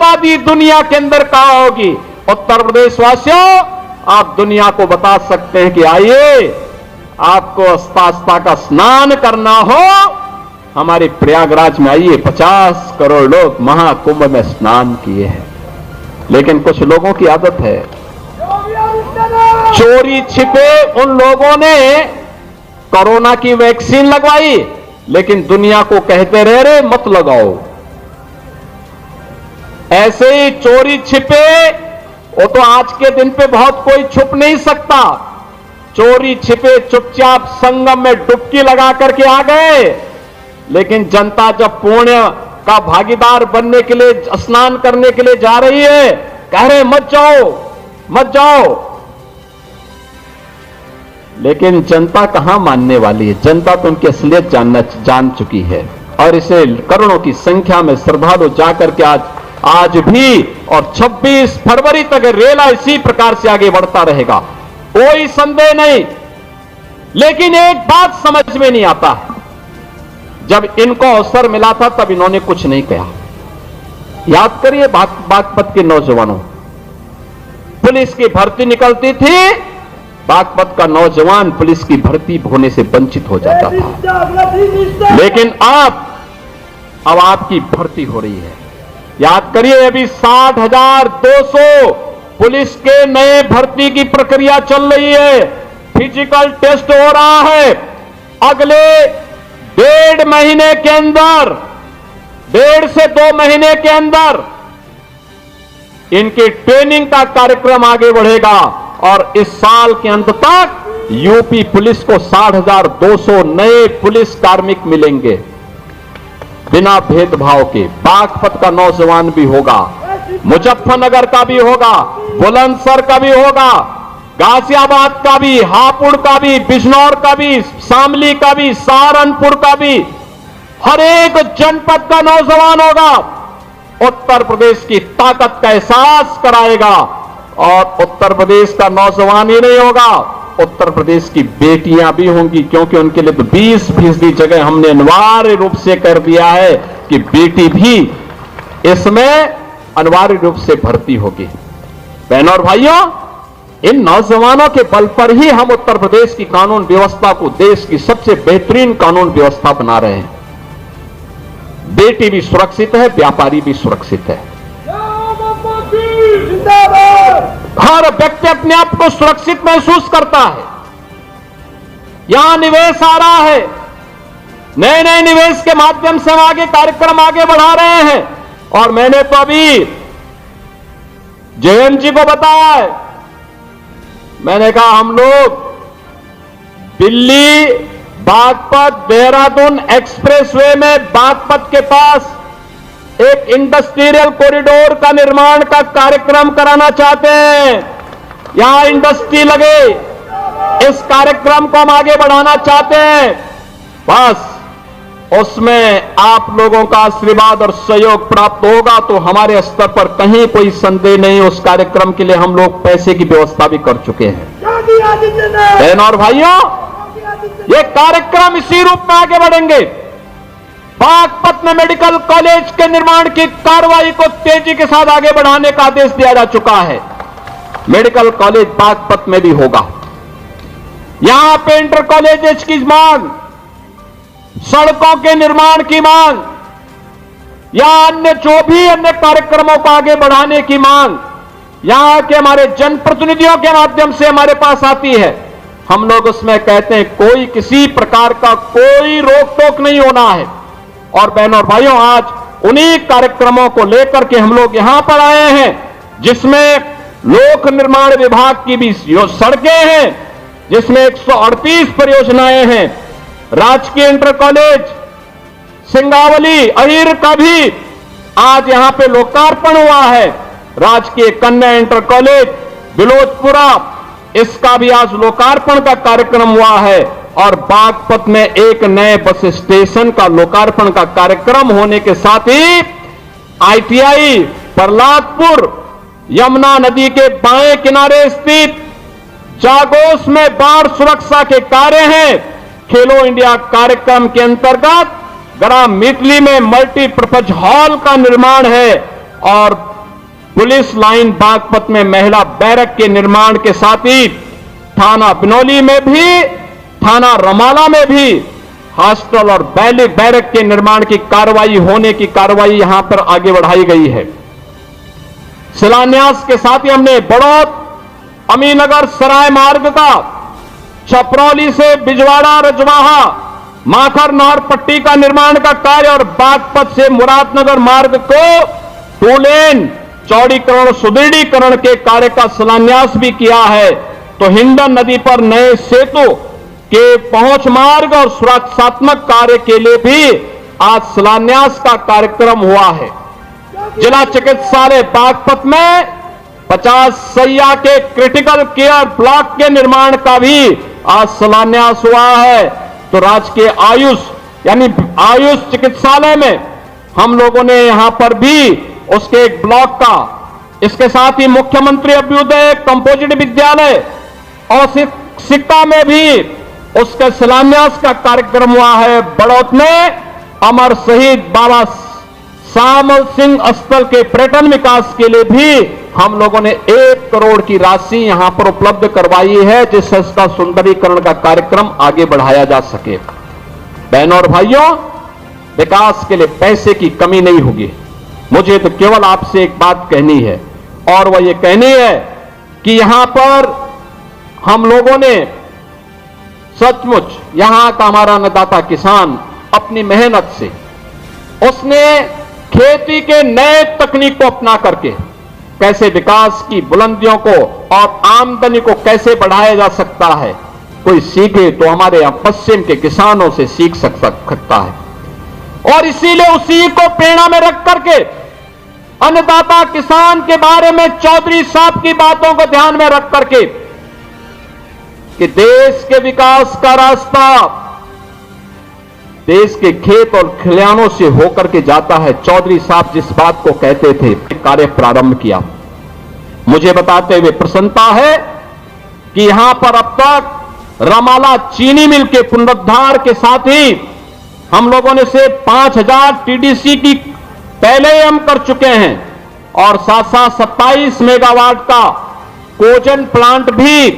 आबादी दुनिया के अंदर कहां होगी? उत्तर प्रदेश वासियों, आप दुनिया को बता सकते हैं कि आइए, आपको अस्ता का स्नान करना हो, हमारे प्रयागराज में आइए। 50 करोड़ लोग महाकुंभ में स्नान किए हैं। लेकिन कुछ लोगों की आदत है, चोरी छिपे उन लोगों ने कोरोना की वैक्सीन लगवाई, लेकिन दुनिया को कहते रहे मत लगाओ। ऐसे ही चोरी छिपे, वो तो आज के दिन पे बहुत कोई छुप नहीं सकता। चोरी छिपे चुपचाप संगम में डुबकी लगा करके आ गए, लेकिन जनता जब पुण्य का भागीदार बनने के लिए, स्नान करने के लिए जा रही है, कह रहे मत जाओ मत जाओ। लेकिन जनता कहां मानने वाली है? जनता तो उनकी असलियत जान चुकी है, और इसे करोड़ों की संख्या में श्रद्धालु जाकर के आज भी और 26 फरवरी तक रेला इसी प्रकार से आगे बढ़ता रहेगा, कोई संदेह नहीं। लेकिन एक बात समझ में नहीं आता, जब इनको अवसर मिला था तब इन्होंने कुछ नहीं कहा। याद करिए बागपत के नौजवानों, पुलिस की भर्ती निकलती थी, बागपत का नौजवान पुलिस की भर्ती होने से वंचित हो जाता था। लेकिन अब आपकी भर्ती हो रही है। याद करिए, अभी 60,200 पुलिस के नए भर्ती की प्रक्रिया चल रही है, फिजिकल टेस्ट हो रहा है। अगले 1.5 महीने के अंदर, 1.5 से 2 महीने के अंदर इनकी ट्रेनिंग का कार्यक्रम आगे बढ़ेगा, और इस साल के अंत तक यूपी पुलिस को 60,200 नए पुलिस कार्मिक मिलेंगे, बिना भेदभाव के। बागपत का नौजवान भी होगा, मुजफ्फरनगर का भी होगा, बुलंदशहर का भी होगा, गाजियाबाद का भी, हापुड़ का भी, बिजनौर का भी, शामली का भी, सहारनपुर का भी, हर एक जनपद का नौजवान होगा। उत्तर प्रदेश की ताकत का एहसास कराएगा, और उत्तर प्रदेश का नौजवान ही नहीं होगा, उत्तर प्रदेश की बेटियां भी होंगी, क्योंकि उनके लिए तो 20% जगह हमने अनिवार्य रूप से कर दिया है कि बेटी भी इसमें अनिवार्य रूप से भर्ती होगी। बहनों और भाइयों, इन नौजवानों के बल पर ही हम उत्तर प्रदेश की कानून व्यवस्था को देश की सबसे बेहतरीन कानून व्यवस्था बना रहे हैं। बेटी भी सुरक्षित है, व्यापारी भी सुरक्षित है, हर व्यक्ति अपने आप को सुरक्षित महसूस करता है। यहां निवेश आ रहा है, नए नए निवेश के माध्यम से हम आगे कार्यक्रम आगे बढ़ा रहे हैं। और मैंने तो अभी जयंत जी को बताया है, मैंने कहा हम लोग दिल्ली बागपत देहरादून एक्सप्रेसवे में बागपत के पास एक इंडस्ट्रियल कॉरिडोर का निर्माण का कार्यक्रम कराना चाहते हैं। यहां इंडस्ट्री लगे, इस कार्यक्रम को हम आगे बढ़ाना चाहते हैं। बस उसमें आप लोगों का आशीर्वाद और सहयोग प्राप्त होगा तो हमारे स्तर पर कहीं कोई संदेह नहीं, उस कार्यक्रम के लिए हम लोग पैसे की व्यवस्था भी कर चुके हैं। बहनों और भाइयों, ये कार्यक्रम इसी रूप में आगे बढ़ेंगे। बागपत में मेडिकल कॉलेज के निर्माण की कार्रवाई को तेजी के साथ आगे बढ़ाने का आदेश दिया जा चुका है। मेडिकल कॉलेज बागपत में भी होगा। यहां पे इंटर कॉलेजेस की मांग, सड़कों के निर्माण की मांग, या अन्य जो भी अन्य कार्यक्रमों को आगे बढ़ाने की मांग यहां के हमारे जनप्रतिनिधियों के माध्यम से हमारे पास आती है। हम लोग उसमें कहते हैं कोई किसी प्रकार का कोई रोक टोक नहीं होना है। और बहनों और भाइयों, आज उन्हीं कार्यक्रमों को लेकर के हम लोग यहां पर आए हैं, जिसमें लोक निर्माण विभाग की भी सड़कें हैं, जिसमें 138 परियोजनाएं हैं। राजकीय इंटर कॉलेज सिंगावली अहीर का भी आज यहां पे लोकार्पण हुआ है। राजकीय कन्या इंटर कॉलेज बिलोचपुरा, इसका भी आज लोकार्पण का कार्यक्रम हुआ है। और बागपत में एक नए बस स्टेशन का लोकार्पण का कार्यक्रम होने के साथ ही आईटीआई प्रहलादपुर यमुना नदी के बाएं किनारे स्थित जागोस में बाढ़ सुरक्षा के कार्य हैं। खेलो इंडिया कार्यक्रम के अंतर्गत ग्राम मितली में मल्टीपर्पज हॉल का निर्माण है। और पुलिस लाइन बागपत में महिला बैरक के निर्माण के साथ ही थाना बिनौली में भी, थाना रमाला में भी हॉस्टल और बैरक के निर्माण की कार्रवाई होने की कार्रवाई यहां पर आगे बढ़ाई गई है। शिलान्यास के साथ ही हमने बड़ौत अमीनगर सराय मार्ग का छपरौली से बिजवाड़ा रजवाहा माखर नहर पट्टी का निर्माण का कार्य और बागपत से मुरादनगर मार्ग को 2 लेन चौड़ीकरण सुदृढ़ीकरण के कार्य का शिलान्यास भी किया है। तो हिंडन नदी पर नए सेतु के पहुंच मार्ग और सुरक्षात्मक कार्य के लिए भी आज शिलान्यास का कार्यक्रम हुआ है। जिला चिकित्सालय बागपत में 50 सैया के क्रिटिकल केयर ब्लॉक के निर्माण का भी आज शिलान्यास हुआ है। तो राजकीय आयुष यानी आयुष चिकित्सालय में हम लोगों ने यहां पर भी उसके एक ब्लॉक का, इसके साथ ही मुख्यमंत्री अभ्युदय कंपोजिट विद्यालय और सिक्का में भी उसके शिलान्यास का कार्यक्रम हुआ है। बड़ौत में अमर शहीद बाबा श्यामल सिंह स्थल के पर्यटन विकास के लिए भी हम लोगों ने 1 करोड़ की राशि यहां पर उपलब्ध करवाई है, जिससे इसका सुंदरीकरण का कार्यक्रम आगे बढ़ाया जा सके। बहनों और भाइयों, विकास के लिए पैसे की कमी नहीं होगी। मुझे तो केवल आपसे एक बात कहनी है, और वह ये कहनी है कि यहां पर हम लोगों ने सचमुच यहां का हमारा अन्नदाता किसान अपनी मेहनत से उसने खेती के नए तकनीक को अपना करके कैसे विकास की बुलंदियों को और आमदनी को कैसे बढ़ाया जा सकता है, कोई सीखे तो हमारे यहां पश्चिम के किसानों से सीख सकता है। और इसीलिए उसी को प्रेरणा में रख करके अन्नदाता किसान के बारे में चौधरी साहब की बातों को ध्यान में रख करके कि देश के विकास का रास्ता देश के खेत और खलिहानों से होकर के जाता है। चौधरी साहब जिस बात को कहते थे, कार्य प्रारंभ किया। मुझे बताते हुए प्रसन्नता है कि यहां पर अब तक रमाला चीनी मिल के पुनरुद्धार के साथ ही हम लोगों ने से 5000 टीडीसी की पहले ही हम कर चुके हैं, और साथ साथ 27 मेगावाट का कोजन प्लांट भी,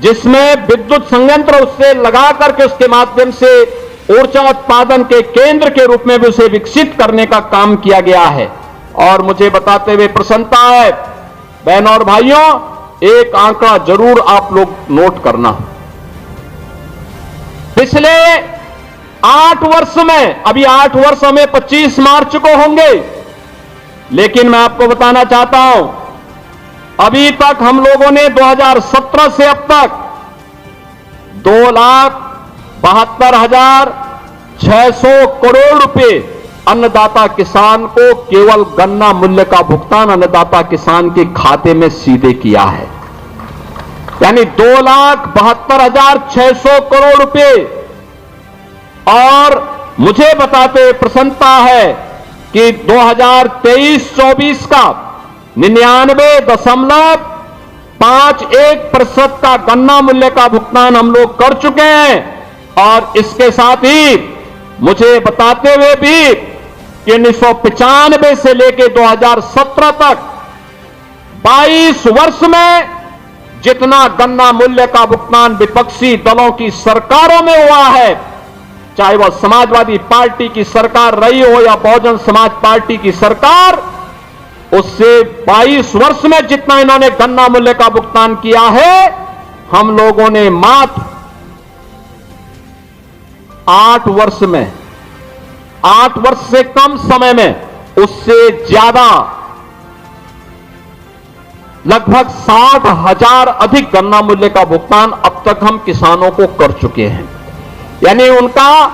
जिसमें विद्युत संयंत्र उससे लगा करके उसके माध्यम से ऊर्जा उत्पादन के केंद्र के रूप में भी उसे विकसित करने का काम किया गया है। और मुझे बताते हुए प्रसन्नता है बहनों और भाइयों, एक आंकड़ा जरूर आप लोग नोट करना। पिछले 8 वर्ष में, अभी 8 वर्ष हमें 25 मार्च को होंगे, लेकिन मैं आपको बताना चाहता हूं अभी तक हम लोगों ने 2017 से अब तक 2,72,600 करोड़ रुपए अन्नदाता किसान को केवल गन्ना मूल्य का भुगतान अन्नदाता किसान के खाते में सीधे किया है, यानी 2,72,600 करोड़ रुपए। और मुझे बताते प्रसन्नता है कि 2023-24 का 99.51% का गन्ना मूल्य का भुगतान हम लोग कर चुके हैं। और इसके साथ ही मुझे बताते हुए भी कि 1995 से लेकर 2017 तक 22 वर्ष में जितना गन्ना मूल्य का भुगतान विपक्षी दलों की सरकारों में हुआ है, चाहे वह समाजवादी पार्टी की सरकार रही हो या बहुजन समाज पार्टी की सरकार, उससे 22 वर्ष में जितना इन्होंने गन्ना मूल्य का भुगतान किया है, हम लोगों ने मात्र 8 वर्ष में, 8 वर्ष से कम समय में उससे ज्यादा लगभग 60,000 अधिक गन्ना मूल्य का भुगतान अब तक हम किसानों को कर चुके हैं। यानी उनका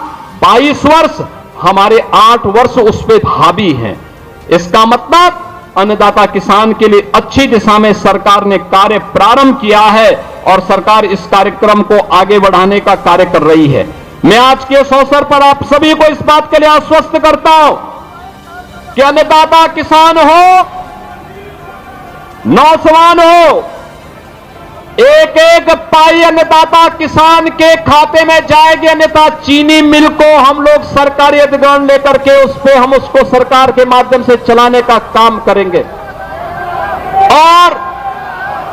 22 वर्ष, हमारे 8 वर्ष उस पर हावी हैं। इसका मतलब अन्नदाता किसान के लिए अच्छी दिशा में सरकार ने कार्य प्रारंभ किया है और सरकार इस कार्यक्रम को आगे बढ़ाने का कार्य कर रही है। मैं आज के इस अवसर पर आप सभी को इस बात के लिए आश्वस्त करता हूं कि अन्नदाता किसान हो, नौजवान हो, एक एक पाई अन्नदाता किसान के खाते में जाएगी। अन्यथा चीनी मिल को हम लोग सरकारी अधिग्रहण लेकर के उस पे हम उसको सरकार के माध्यम से चलाने का काम करेंगे। और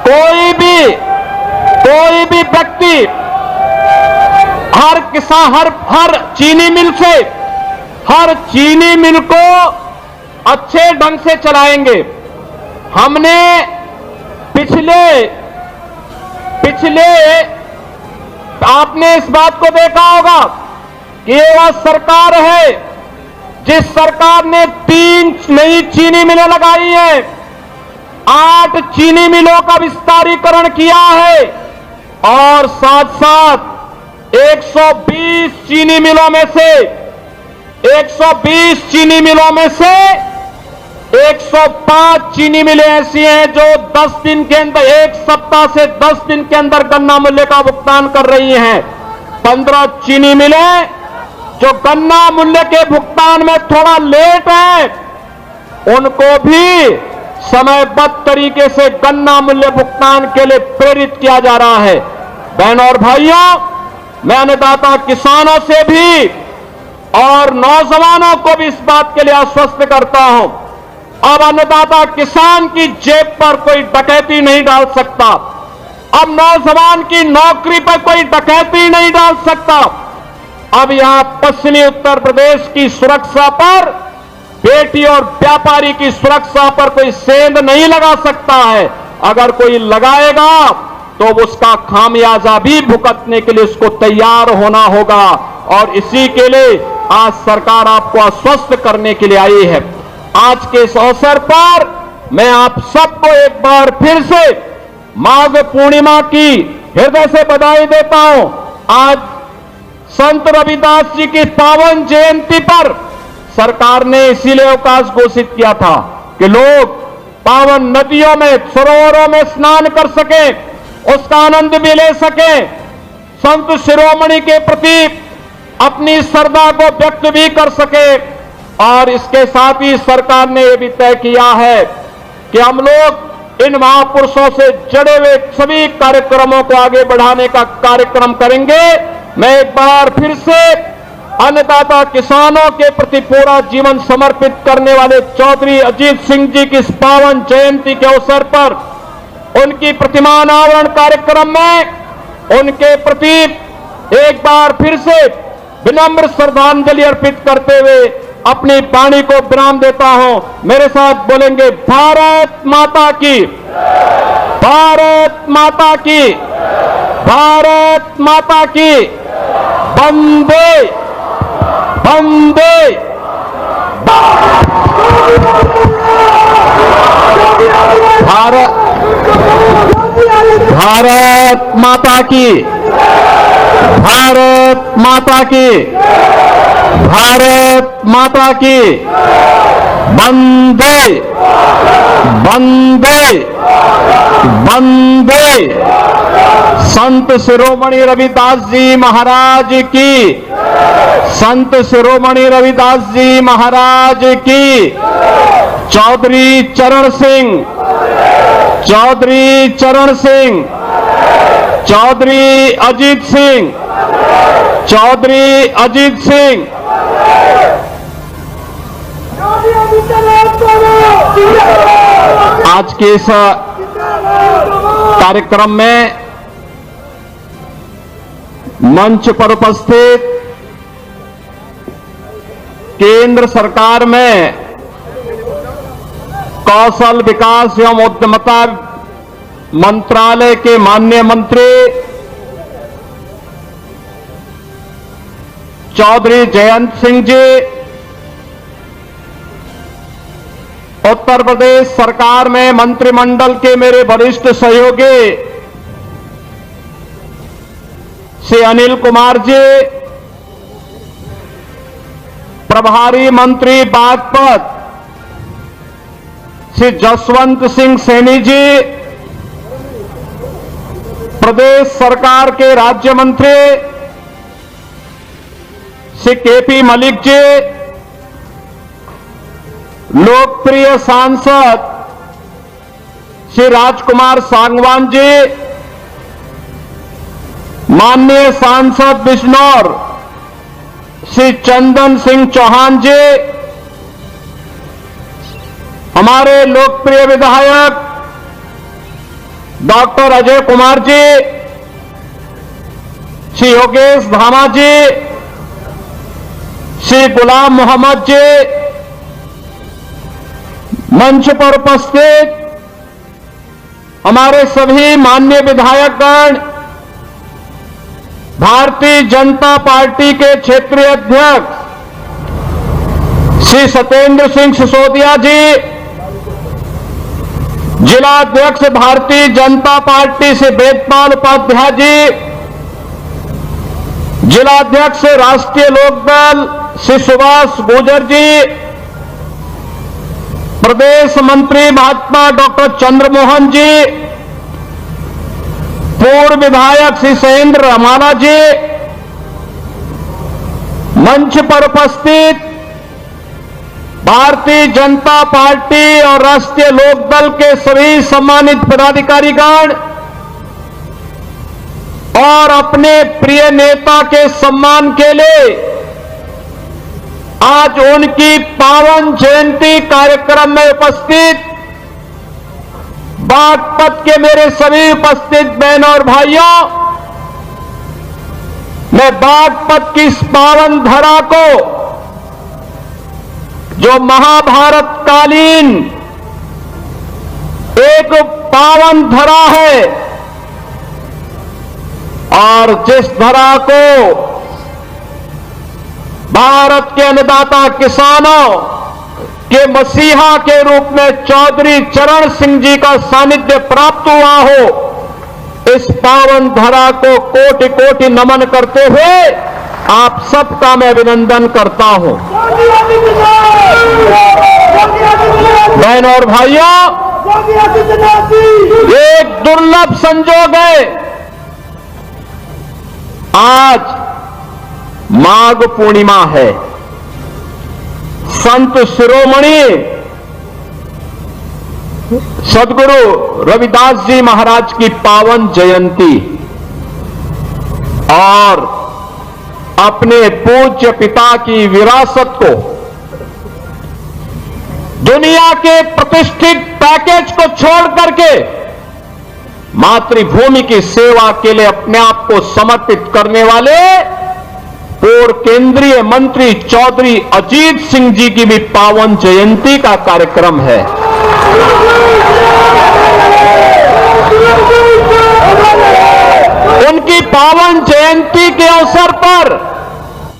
कोई भी व्यक्ति हर चीनी मिल को अच्छे ढंग से चलाएंगे। हमने पिछले आपने इस बात को देखा होगा कि ये वह सरकार है जिस सरकार ने 3 नई चीनी मिलें लगाई हैं, 8 चीनी मिलों का विस्तारीकरण किया है और साथ साथ 120 चीनी मिलों में से 105 चीनी मिलें ऐसी हैं जो 10 दिन के अंदर, 1 सप्ताह से 10 दिन के अंदर गन्ना मूल्य का भुगतान कर रही हैं। 15 चीनी मिलें जो गन्ना मूल्य के भुगतान में थोड़ा लेट है, उनको भी समयबद्ध तरीके से गन्ना मूल्य भुगतान के लिए प्रेरित किया जा रहा है। बहनों और भाइयों, मैं अन्नदाता किसानों से भी और नौजवानों को भी इस बात के लिए आश्वस्त करता हूं, अब अन्नदाता किसान की जेब पर कोई डकैती नहीं डाल सकता। अब नौजवान की नौकरी पर कोई डकैती नहीं डाल सकता। अब यहां पश्चिमी उत्तर प्रदेश की सुरक्षा पर, बेटी और व्यापारी की सुरक्षा पर कोई सेंध नहीं लगा सकता है। अगर कोई लगाएगा तो उसका खामियाजा भी भुगतने के लिए उसको तैयार होना होगा और इसी के लिए आज सरकार आपको आश्वस्त करने के लिए आई है। आज के इस अवसर पर मैं आप सबको एक बार फिर से माघ पूर्णिमा की हृदय से बधाई देता हूं। आज संत रविदास जी की पावन जयंती पर सरकार ने इसीलिए अवकाश घोषित किया था कि लोग पावन नदियों में, सरोवरों में स्नान कर सके, उसका आनंद भी ले सके, संत शिरोमणि के प्रति अपनी श्रद्धा को व्यक्त भी कर सके। और इसके साथ ही सरकार ने यह भी तय किया है कि हम लोग इन महापुरुषों से जुड़े हुए सभी कार्यक्रमों को आगे बढ़ाने का कार्यक्रम करेंगे। मैं एक बार फिर से अन्नदाता किसानों के प्रति पूरा जीवन समर्पित करने वाले चौधरी अजीत सिंह जी की इस पावन जयंती के अवसर पर उनकी प्रतिमा अनावरण कार्यक्रम में उनके प्रति एक बार फिर से विनम्र श्रद्धांजलि अर्पित करते हुए अपनी वाणी को विराम देता हूं। मेरे साथ बोलेंगे भारत माता की, भारत माता की, भारत माता की, वंदे वंदे। भारत माता की, भारत माता की, भारत माता की, वंदे वंदे वंदे। संत शिरोमणि रविदास जी महाराज की, संत शिरोमणि रविदास जी महाराज की। चौधरी चरण सिंह, चौधरी चरण सिंह, चौधरी अजीत सिंह, चौधरी अजीत सिंह। आज के इस कार्यक्रम में मंच पर उपस्थित केंद्र सरकार में कौशल विकास एवं उद्यमिता मंत्रालय के माननीय मंत्री चौधरी जयंत सिंह जी, उत्तर प्रदेश सरकार में मंत्रिमंडल के मेरे वरिष्ठ सहयोगी श्री अनिल कुमार जी, प्रभारी मंत्री बागपत श्री जसवंत सिंह सैनी जी, प्रदेश सरकार के राज्य मंत्री श्री केपी मलिक जी, लोकप्रिय सांसद श्री राजकुमार सांगवान जी, माननीय सांसद बिजनौर श्री चंदन सिंह चौहान जी, हमारे लोकप्रिय विधायक डॉक्टर अजय कुमार जी, श्री योगेश धामा जी, श्री गुलाम मोहम्मद जी, मंच पर उपस्थित हमारे सभी माननीय विधायकगण, भारतीय जनता पार्टी के क्षेत्रीय अध्यक्ष श्री सत्येंद्र सिंह सिसोदिया जी, जिला अध्यक्ष भारतीय जनता पार्टी से वेदपाल उपाध्याय जी, जिला अध्यक्ष राष्ट्रीय लोकदल श्री सुभाष गुर्जर जी, प्रदेश मंत्री महात्मा डॉक्टर चंद्रमोहन जी, पूर्व विधायक श्री सहेंद्र रमाना जी, मंच पर उपस्थित भारतीय जनता पार्टी और राष्ट्रीय लोकदल के सभी सम्मानित पदाधिकारीगण और अपने प्रिय नेता के सम्मान के लिए आज उनकी पावन जयंती कार्यक्रम में उपस्थित बागपत के मेरे सभी उपस्थित बहनों और भाइयों, मैं बागपत की इस पावन धरा को, जो महाभारत कालीन एक पावन धरा है और जिस धरा को भारत के अन्नदाता किसानों के मसीहा के रूप में चौधरी चरण सिंह जी का सानिध्य प्राप्त हुआ हो, इस पावन धरा को कोटि कोटि नमन करते हुए आप सबका मैं अभिनंदन करता हूं। बहनों और भाइयों, एक दुर्लभ संजोग है, आज माघ पूर्णिमा है, संत शिरोमणि सदगुरु रविदास जी महाराज की पावन जयंती और अपने पूज्य पिता की विरासत को, दुनिया के प्रतिष्ठित पैकेज को छोड़ करके मातृभूमि की सेवा के लिए अपने आप को समर्पित करने वाले पूर्व केंद्रीय मंत्री चौधरी अजीत सिंह जी की भी पावन जयंती का कार्यक्रम है। उनकी पावन जयंती के अवसर पर